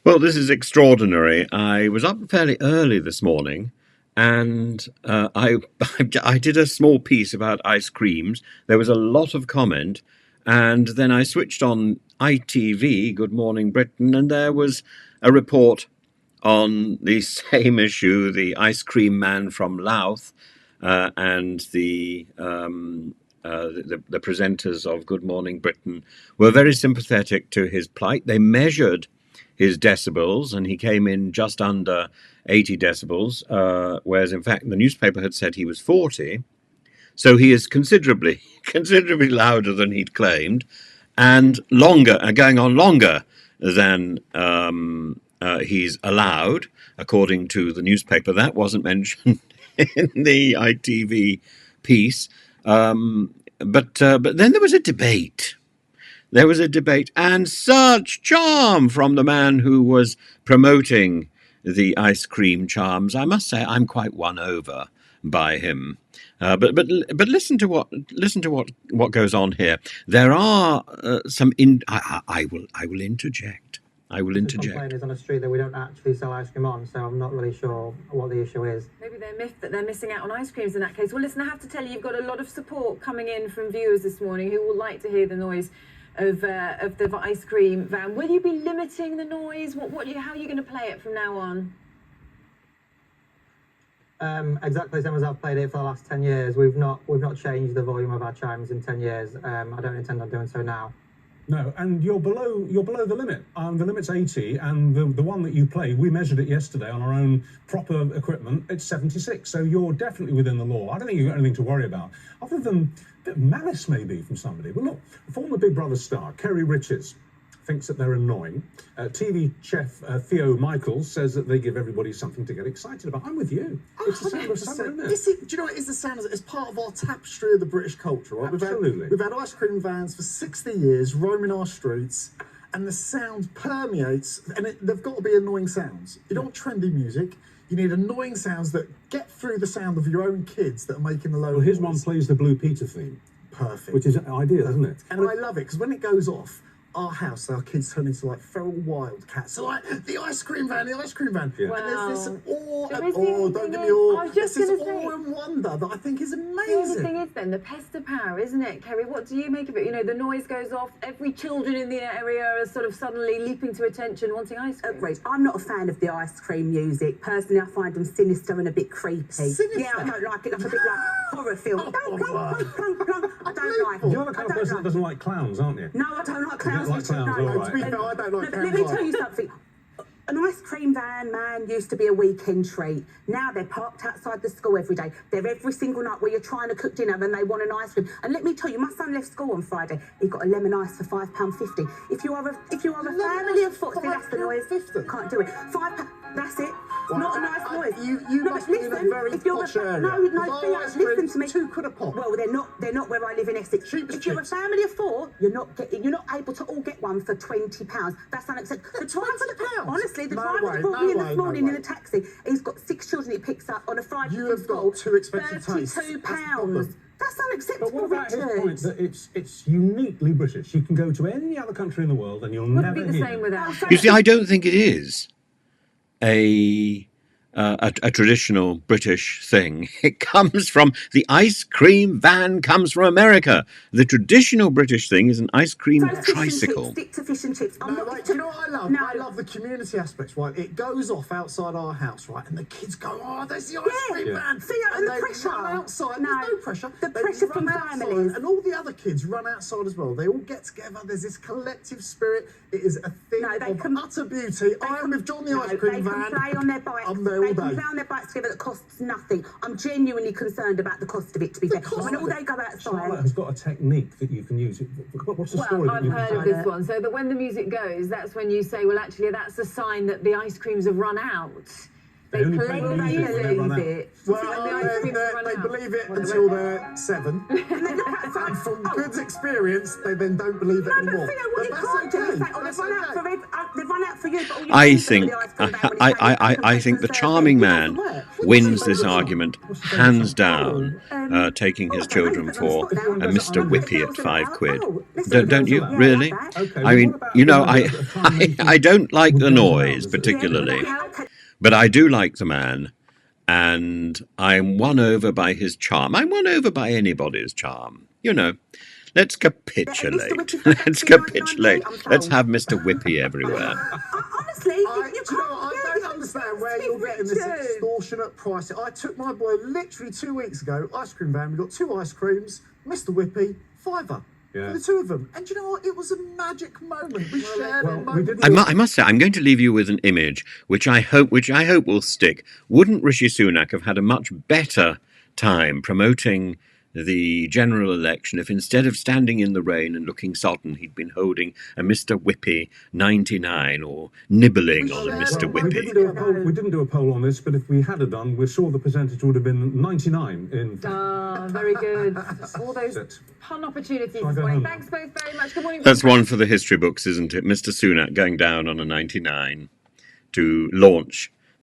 Well, this is extraordinary. I was up fairly early this morning, and I did a small piece about ice creams. There was a lot of comment, and then I switched on ITV, Good Morning Britain, and there was a report on the same issue, the ice cream man from Louth, and the presenters of Good Morning Britain were very sympathetic to his plight. They measured his decibels, and he came in just under 80 decibels, whereas in fact the newspaper had said he was 40. So he is considerably louder than he'd claimed, and going on longer than he's allowed, according to the newspaper. That wasn't mentioned in the ITV piece. But then there was a debate. There was a debate, and such charm from the man who was promoting the ice cream charms. I must say, I'm quite won over by him. But listen to what goes on here. There are some. I will interject. I will interject. The complaint is on a street that we don't actually sell ice cream on, so I'm not really sure what the issue is. Maybe they're miffed that they're missing out on ice creams in that case. Well, listen, I have to tell you, you've got a lot of support coming in from viewers this morning who will like to hear the noise of the ice cream van. Will you be limiting the noise? How are you going to play it from now on? Exactly the same as I've played it for the last 10 years. We've not changed the volume of our chimes in 10 years. I don't intend on doing so now. No, and you're below the limit. The limit's 80, and the one that you play, we measured it yesterday on our own proper equipment. It's 76, so you're definitely within the law. I don't think you've got anything to worry about, other than a bit of malice maybe from somebody. But look, former Big Brother star Kerry Richards thinks that they're annoying. TV chef Theo Michaels says that they give everybody something to get excited about. I'm with you. It's the sound of summer, isn't it? Do you know what? It's the sound as part of our tapestry of the British culture, right? Absolutely. We've had ice cream vans for 60 years roaming our streets, and the sound permeates, and they've got to be annoying sounds. You don't want trendy music. You need annoying sounds that get through the sound of your own kids that are making the low Well, here's noise. one plays the Blue Peter theme. Perfect. Which is ideal, isn't it? And I love it, because when it goes off, our house, our kids turn into like feral wildcats. So like, the ice cream van, the ice cream van. Yeah. And there's this awe, There is don't the get thing me awe. I was just There's this gonna say. awe and wonder that I think is The only amazing. thing is then, the pest of power, isn't it, Kerry? What do you make of it? You know, the noise goes off, every children in the area are sort of suddenly leaping to attention, wanting ice cream. Great. I'm not a fan of the ice cream music. Personally, I find them sinister and a bit creepy. Sinister? Yeah, I don't like it. Like a bit like horror film. Oh, Don't wow. clunk, clunk, clunk. I don't like it. You're the kind of person that doesn't like clowns, aren't you? No, I don't like clowns. like clowns, No, all right. To be fair, I don't like Let me tell you something. An ice cream van, man, used to be a weekend treat. Now they're parked outside the school every day. They're every single night where you're trying to cook dinner and they want an ice cream. And let me tell you, my son left school on Friday. He got a lemon ice for £5.50. If you are a family of four, see, that's the noise. £5.50? Can't do it. £5. That's it. Well, Not a nice noise. You No, must but be in a very if you're posh area. no, Theo, Ice cream, listen to me. £2 a pop. Well, they're not where I live in Essex. Cheap as If you're a chips. family of four, you're not able to all get one for £20. That's unacceptable. The £20? Honestly, the No driver way, that brought no me in way, this no morning in way. a taxi, he's got 6 children he picks up on a Friday You from have school. got too expensive taste. That's the £32. problem. That's unacceptable, But what about his Richard. point that it's uniquely British? You can go to any other country in the world and you'll Wouldn't never be the hear. same without. You see, I don't think it is a traditional British thing. It comes from the ice cream van. Comes from America. The traditional British thing is an ice cream So fish and tricycle. chips, stick to fish and chips. I'm No, not like, do you know what I love? No. I love the community aspects, right? It goes off outside our house, right? And the kids go, oh, there's the ice cream van. Theo, and the they pressure. run outside. No, There's no pressure. the They pressure run from outside, families. And all the other kids run outside as well. They all get together. There's this collective spirit. It is a thing No, they of can- utter beauty. I am with John the ice cream they van. can play on their bikes. I'm there all They can day. play on their bikes together. That costs nothing. I'm genuinely concerned about the cost of it. To be fair, cost when of all it. they go Charlotte outside. has got a technique that you can use. What's the story Well, that I've you heard of this one. So that when the music goes, that's when you say, well, actually, that's a sign that the ice creams have run out. They only play play the music when they run out. it. Well, And the ice cream run they out. believe it Well, until they're 7. And from good experience, they then don't believe it No, but anymore. Theo, what you But can't do is say, oh, That's they've run out okay. they've run out for you, but all you I do is think put the ice cream down when it came back and I take think the the charming survey. man wins this argument hands down, taking his children for Mr. Whippy at £5. Don't you really? Okay, I well, mean, what about you know, the one that try and make I don't like with the those noise houses? particularly, but I do like the man, and I'm won over by his charm. I'm won over by anybody's charm, you know. Let's capitulate. Let's capitulate. Let's have Mr. Whippy everywhere. Honestly, you Do you know what? I don't understand where you're getting this extortionate price. I took my boy literally 2 weeks ago, ice cream van. We got 2 ice creams, Mr. Whippy, £5 Yeah. for the 2 of them. And do you know what? It was a magic moment. We shared well, a we moment. didn't- I must say, I'm going to leave you with an image which I hope will stick. Wouldn't Rishi Sunak have had a much better time promoting the general election if instead of standing in the rain and looking sodden, he'd been holding a Mr. Whippy 99 or nibbling on a Mr. Well, Whippy? we didn't do a poll on this, but if we had done, we're sure the percentage would have been 99 in. Ah, very good. All those It. pun opportunities Shall I this go morning. home? Thanks both very much. Good morning. That's Big one for the history books, isn't it? Mr. Sunak going down on a 99 to launch